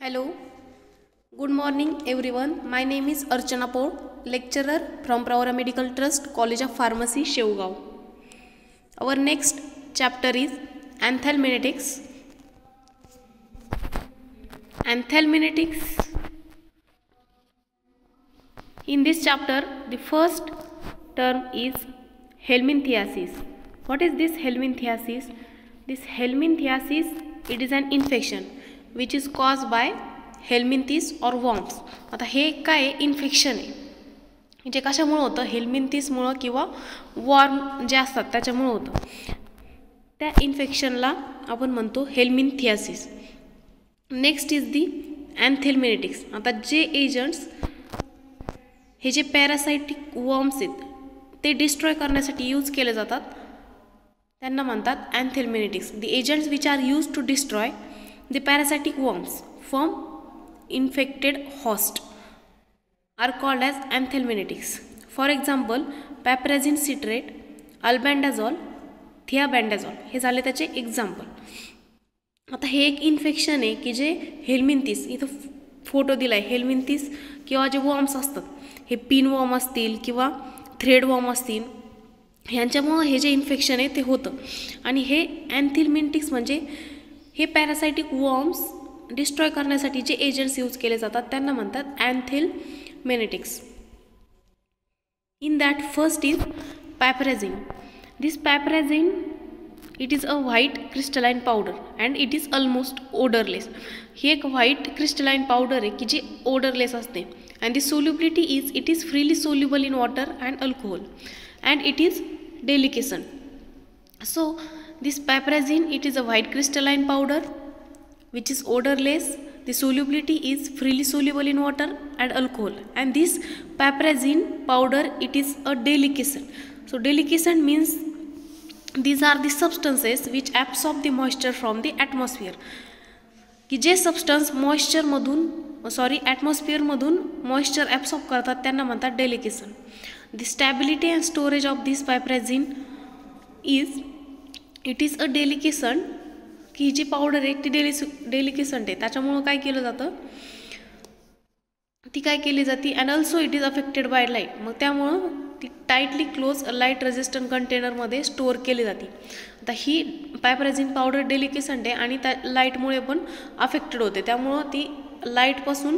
Hello, good morning everyone. My name is Archana Paul, lecturer from Pravara Medical Trust, College of Pharmacy, Shevgaon. Our next chapter is anthelminetics. Anthelminetics. In this chapter, the first term is helminthiasis. What is this helminthiasis? This helminthiasis, it is an infection which is caused by helminths or worms. आता हे काय infection आहे, म्हणजे कशामुळे होतं? हेल्मिंथिसमुळे किंवा warm जे असतात त्याच्यामुळे होतं. त्या इन्फेक्शनला आपण म्हणतो helminthiasis. Next is the anthelmintics. आता जे एजंट्स हे जे पॅरासाइटिक वर्म्स आहेत ते डिस्ट्रॉय करण्यासाठी यूज केले जातात त्यांना म्हणतात anthelmintics. The agents which are use to destroy the parasitic worms from infected host are called as anthelminetics. For example, piperazine citrate, albendazole, thiabendazole हे झाले त्याचे एक्झाम्पल. आता हे एक इन्फेक्शन आहे की जे हेल्मिंथिस, इथं फोटो दिलाय, हेल्मिंथिस किंवा जे वॉर्म्स असतात हे पिन वॉर्म असतील किंवा थ्रेड वॉर्म असतील ह्यांच्यामुळे हे जे इन्फेक्शन आहे ते होतं. आणि हे अँथेल्मिनेटिक्स म्हणजे हे पॅरासाइटिक वॉर्म्स डिस्ट्रॉय करण्यासाठी जे एजंट्स यूज केले जातात त्यांना म्हणतात anthelmintics. In that first is piperazine. This piperazine it is a white crystalline powder and it is almost odourless. ही एक व्हाईट क्रिस्टलाइन पावडर आहे की जी ओडरलेस असते. And the solubility is it is freely soluble in water and alcohol and it is deliquescent. So this piperazine, it is a white crystalline powder which is odorless. The solubility is freely soluble in water and alcohol, and this piperazine powder, it is a deliquescent. So deliquescent means these are the substances which absorb the moisture from the atmosphere. की जे substance moisture मधून atmosphere मधून moisture absorb करतात त्यांना म्हणतात deliquescent. The stability and storage of this piperazine is it is a deliquescent. की जी powder आहे ती डेलिकेसंट आहे त्याच्यामुळं काय केलं जातं, ती काय केली जाते. And also it is affected by light. मग त्यामुळं ती टाईटली क्लोज लाईट रेजिस्टंट कंटेनरमध्ये स्टोअर केली जाते. आता ही पायपराझिन पावडर डेलिकेसंट आहे आणि त्या लाईटमुळे पण अफेक्टेड होते. त्यामुळं ती लाईटपासून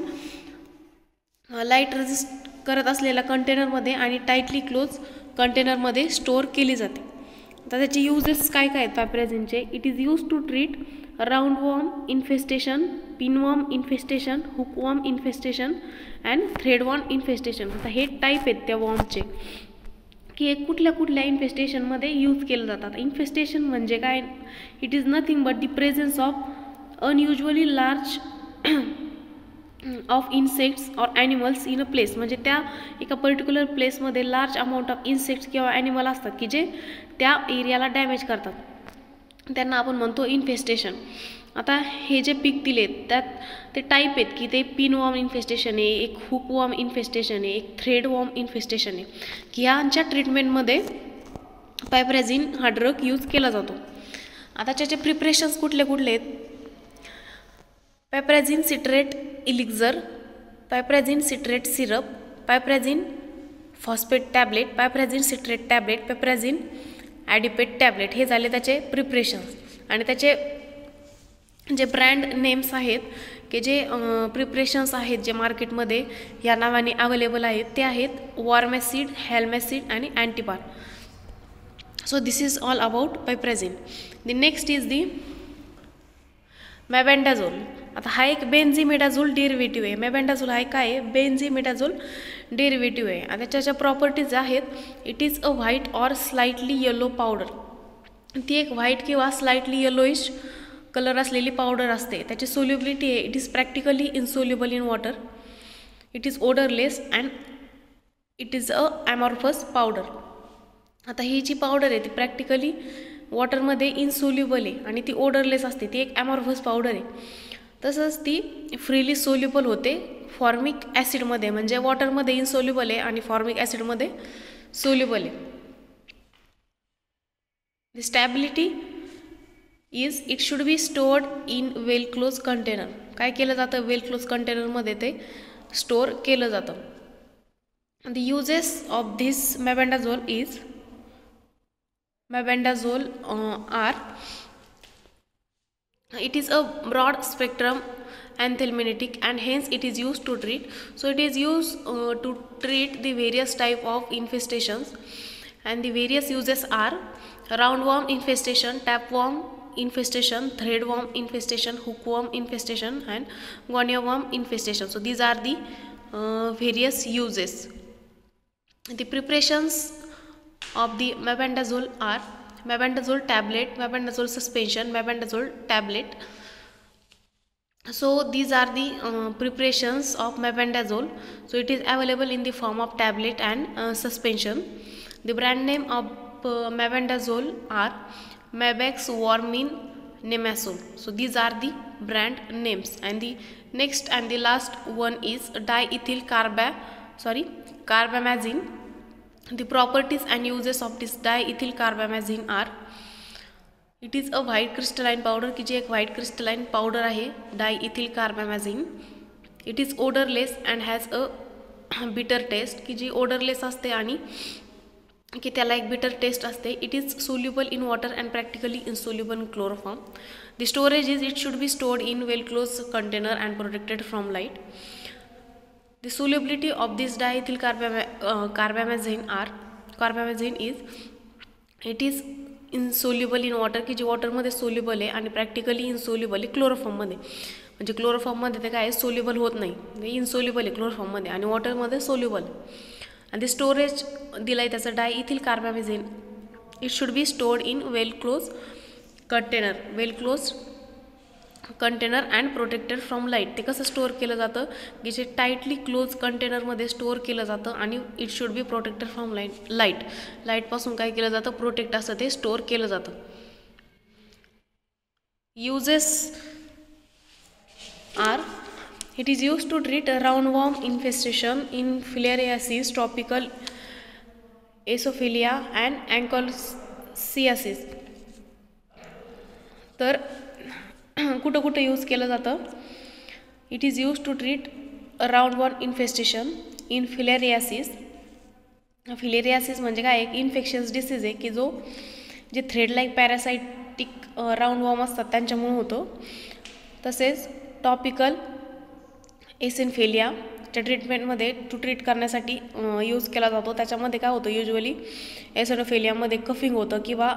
लाईट रेजिस्ट करत असलेल्या कंटेनरमध्ये आणि टाईटली क्लोज कंटेनरमध्ये स्टोअर केली जाते. आता त्याचे युजेस काय काय आहेत पायपराझिनचे. It is use to treat round worm infestation, pinworm infestation, hookworm infestation and threadworm infestation. आता हे टाईप आहेत त्या वॉर्मचे की एक कुठल्या कुठल्या इन्फेस्टेशनमध्ये यूज केलं जातात. इन्फेस्टेशन म्हणजे काय, it is nothing but the presence of unusually large of insects और ॲनिमल्स इन अ प्लेस. म्हणजे त्या एका पर्टिक्युलर प्लेसमध्ये लार्ज अमाऊंट ऑफ इन्सेक्ट्स किंवा ॲनिमल असतात की जे त्या एरियाला डॅमेज करतात, त्यांना आपण म्हणतो इन्फेस्टेशन. आता हे जे पीक दिलेत त्यात ते टाईप आहेत की ते पिनवॉर्म इन्फेस्टेशन आहे, एक हुकवॉर्म इन्फेस्टेशन आहे, एक थ्रेडवॉर्म इन्फेस्टेशन आहे. की ह्यांच्या ट्रीटमेंटमध्ये पायपराझिन हा ड्रग यूज केला जातो. आता त्याचे प्रिपरेशन्स कुठले कुठले आहेत. Piperazine citrate elixir, piperazine citrate syrup, piperazine phosphate tablet, piperazine citrate tablet, piperazine adipate tablet हे झाले त्याचे प्रिपरेशन्स. आणि त्याचे जे ब्रँड नेम्स आहेत की जे प्रिपरेशन्स आहेत जे मार्केटमध्ये या नावाने अवेलेबल आहेत ते आहेत वॉर्मॅसिड, हेल्मॅसिड आणि Antipar. So this is all about piperazine. The next is the mebendazole. आता हा एक बेन्झिमेडाझोल डेरिव्हेटिव्ह आहे. मेबेंडाझोल हा काय आहे, बेन्झिमेडाझोल डेरिव्हेटिव्ह आहे. आणि त्याच्या प्रॉपर्टीज आहेत, it is a white or slightly yellow powder. ती एक व्हाईट किंवा स्लाइटली येलोइश कलर असलेली पावडर असते. त्याची सोल्युबिलिटी आहे, it is practically insoluble in water, it is odourless and it is a amorphous powder. आता ही जी पावडर आहे ती प्रॅक्टिकली वॉटरमध्ये इनसोल्युबल आहे आणि ती ओडरलेस असते. ती एक ॲमॉर्फस पावडर आहे. तसंच ती फ्रीली सोल्युबल होते फॉर्मिक ॲसिडमध्ये, म्हणजे वॉटरमध्ये इनसोल्युबल आहे आणि फॉर्मिक ॲसिडमध्ये सोल्युबल आहे. The stability is it should be stored in well closed container. काय केलं जातं, वेल क्लोज कंटेनरमध्ये ते स्टोअर केलं जातं. The uses of this mebendazole is mebendazole are it is a broad spectrum anthelmintic and hence it is used to treat. So it is used to treat the various type of infestations, and the various uses are roundworm infestation, tapeworm infestation, threadworm infestation, hookworm infestation, and guinea worm infestation. So these are the various uses. The preparations of the mebendazole are mebendazole tablet, mebendazole suspension, mebendazole tablet. So these are the preparations of mebendazole. So it is available in the form of tablet and suspension. The brand name of mebendazole are Mebex, Warmin, Nemasol. So these are the brand names. And the next and the last one is diethyl carbamazine. The properties and uses of this diethyl carbamazine are, it is a white crystalline powder की जी एक white crystalline powder आहे diethyl carbamazine. It is odorless and has a bitter taste की जी odorless असते आणि की त्याला एक bitter taste असते. It is soluble in water and practically insoluble in chloroform. The storage is, it should be stored in well closed container and protected from light. The solubility of this diethyl carbamazine is, it is insoluble in water की जी वॉटरमध्ये soluble आहे आणि practically insoluble आहे क्लोरोफॉर्ममध्ये. म्हणजे क्लोरोफॉर्ममध्ये ते काय soluble होत नाही, ते इनसोल्युबल आहे क्लोरोफॉर्ममध्ये आणि वॉटरमध्ये सोल्युबल. आणि ते स्टोरेज दिलं आहे त्याचं diethyl carbamazine. It should be stored in well close container and protected from light. ते कसं स्टोअर केलं जातं की जे टाईटली क्लोज कंटेनरमध्ये स्टोअर केलं जातं आणि it should be protected from लाईटपासून काय केलं जातं, प्रोटेक्ट असं ते स्टोअर केलं जातं. Uses are, it is use to treat roundworm infestation in filariasis, tropical eosinophilia and onchocerciasis. तर कुठं कुठं यूज केलं जातं, it is use to treat roundworm infestation in filariasis. Filariasis म्हणजे काय, एक इन्फेक्शन्स डिसीज आहे की जो जे थ्रेड लाईक पॅरासायटिक राउंडवॉर्म असतात त्यांच्यामुळे होतो. तसेच टॉपिकल एसिनोफिलियाच्या ट्रीटमेंटमध्ये ट्रीट करण्यासाठी यूज केला जातो. त्याच्यामध्ये काय होतं, युजली एसिनोफिलियामध्ये कफिंग होतं किंवा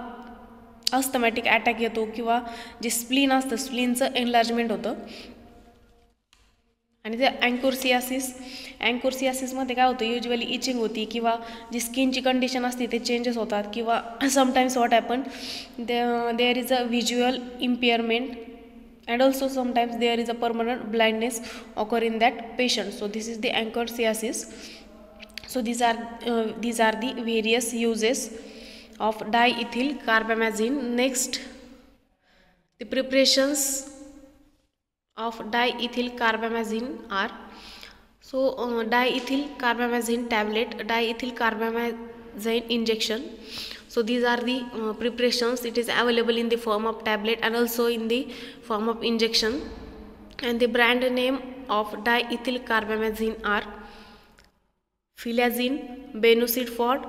अस्थमॅटिक अटॅक येतो किंवा जे स्प्लीन असतं स्प्लीनचं एनलार्जमेंट होतं. आणि ते अँकोरसियासिसमध्ये काय होतं, युजली इचिंग होती किंवा जी स्किनची कंडिशन असते ते चेंजेस होतात किंवा sometimes what happen there is a visual impairment and also sometimes there is a permanent blindness occur in that patient. So this is the anchorsiasis. So these are the various uses of diethyl carbamazine. Next, the preparations of diethyl carbamazine are, so diethyl carbamazine tablet, diethyl carbamazine injection. So these are the preparations. It is available in the form of tablet and also in the form of injection. And the brand name of diethyl carbamazine are Filazine, Benucidford,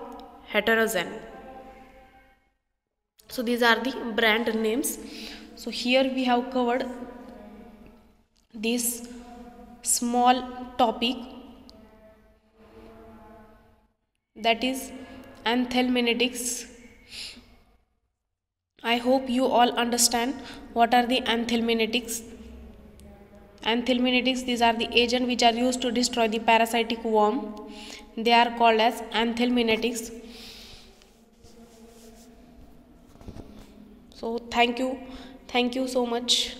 Heterozen. So these are the brand names. So here we have covered this small topic, that is anthelmintics. I hope you all understand what are the anthelmintics. Anthelmintics, these are the agents which are used to destroy the parasitic worm. They are called as anthelmintics. So thank you so much.